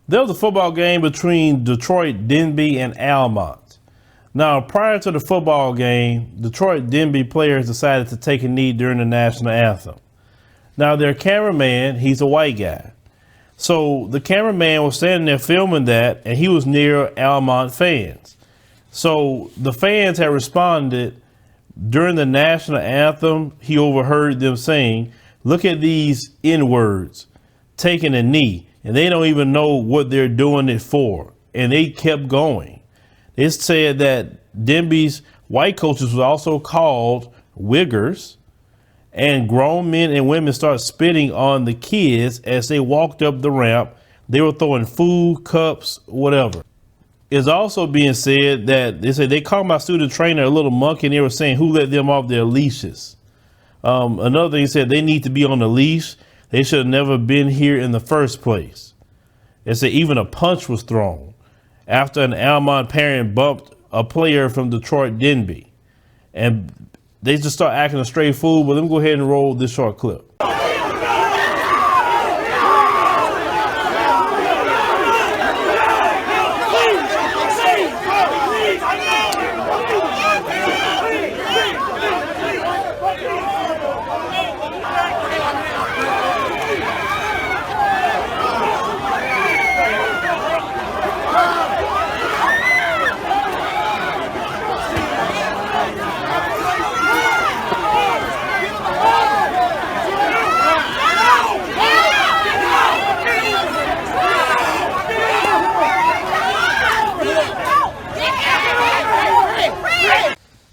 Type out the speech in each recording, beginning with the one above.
There was a football game between Detroit Denby and Almont. Now, prior to the football game, Detroit Denby players decided to take a knee during the national anthem. Now, their cameraman, he's a white guy. So the cameraman was standing there filming that, and he was near Almont fans. So the fans had responded during the national anthem. He overheard them saying, "Look at these N-words, taking a knee." And they don't even know what they're doing it for. And they kept going. It said that Denby's white coaches were also called wiggers, and grown men and women started spitting on the kids as they walked up the ramp. They were throwing food, cups, whatever. It's also being said that they said they called my student trainer a little monkey, and they were saying who let them off their leashes. Another thing said they need to be on the leash. They should have never been here in the first place. They said even a punch was thrown after an Almont parent bumped a player from Detroit Denby. And they just start acting a straight fool. But let me go ahead and roll this short clip.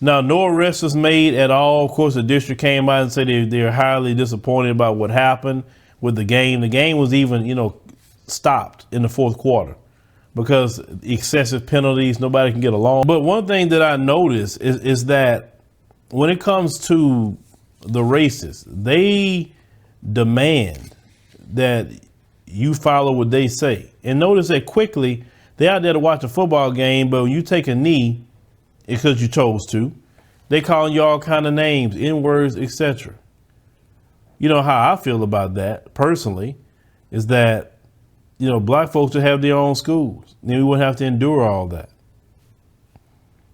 Now, no arrest was made at all. Of course, the district came out and said they're highly disappointed about what happened with the game. The game was even, stopped in the fourth quarter because excessive penalties, nobody can get along. But one thing that I noticed is that when it comes to the races, they demand that you follow what they say. And notice that quickly, they're out there to watch a football game, but when you take a knee, it's because you chose to. They calling you all kind of names, N-words, etc. You know how I feel about that personally is that, black folks should have their own schools. Then we wouldn't have to endure all that.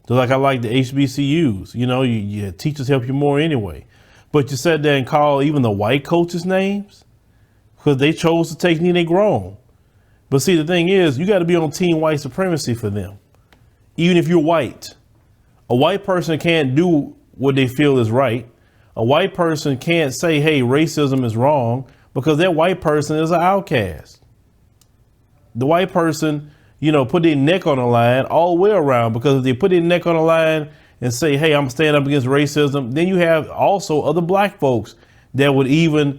Just like I like the HBCUs. Your teachers help you more anyway. But you sat there and called even the white coaches names because they chose to take knee, they grown. But see, the thing is, you got to be on team white supremacy for them, even if you're white. A white person can't do what they feel is right. A white person can't say, hey, racism is wrong, because that white person is an outcast. The white person, put their neck on the line all the way around, because if they put their neck on the line and say, hey, I'm standing up against racism, then you have also other black folks that would even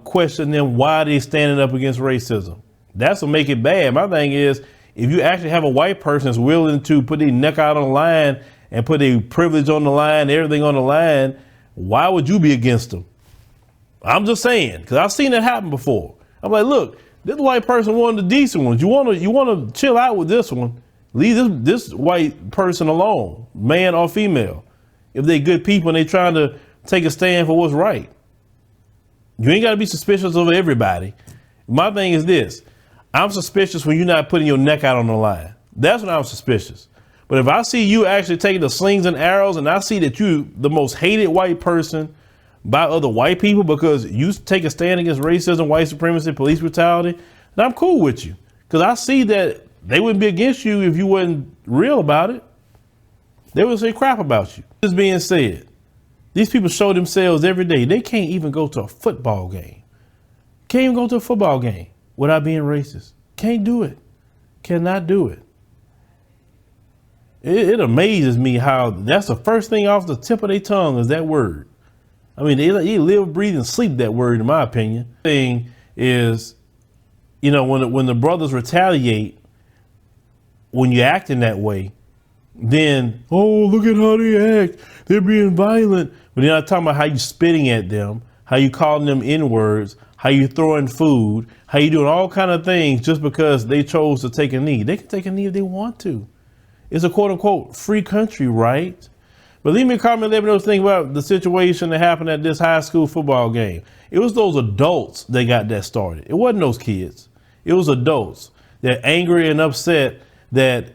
question them why they're standing up against racism. That's what make it bad. My thing is, if you actually have a white person that's willing to put their neck out on the line and put their privilege on the line, everything on the line, why would you be against them? I'm just saying, because I've seen it happen before. I'm like, look, this white person wanted the decent ones. You want to chill out with this one. Leave this white person alone, man or female. If they're good people and they're trying to take a stand for what's right. You ain't got to be suspicious of everybody. My thing is this. I'm suspicious when you're not putting your neck out on the line. That's when I'm suspicious. But if I see you actually taking the slings and arrows and I see that you the most hated white person by other white people because you take a stand against racism, white supremacy, police brutality, then I'm cool with you. Because I see that they wouldn't be against you if you wasn't real about it. They would say crap about you. This being said, these people show themselves every day. They can't even go to a football game. Can't even go to a football game without being racist. Can't do it. Cannot do it. It amazes me how that's the first thing off the tip of their tongue is that word. I mean, they live, breathe, and sleep that word, in my opinion. The thing is, when the brothers retaliate, when you're acting that way, then, oh, look at how they act. They're being violent. But they're not talking about how you spitting at them, how you calling them N-words, how you throwing food, how you doing all kind of things just because they chose to take a knee. They can take a knee if they want to. It's a quote unquote free country, right? But leave me a comment, let me know what you think about the situation that happened at this high school football game. It was those adults that got that started. It wasn't those kids. It was adults. They're angry and upset that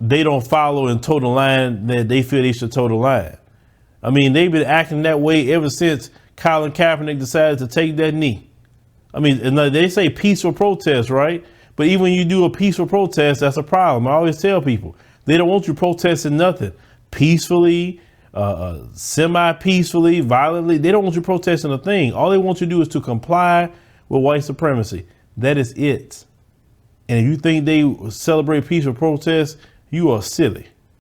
they don't follow and toe the line that they feel they should toe the line. I mean, they've been acting that way ever since Colin Kaepernick decided to take that knee. I mean, and they say peaceful protest, right? But even when you do a peaceful protest, that's a problem. I always tell people, they don't want you protesting nothing. Peacefully, semi-peacefully, violently. They don't want you protesting a thing. All they want you to do is to comply with white supremacy. That is it. And if you think they celebrate peaceful protest, you are silly.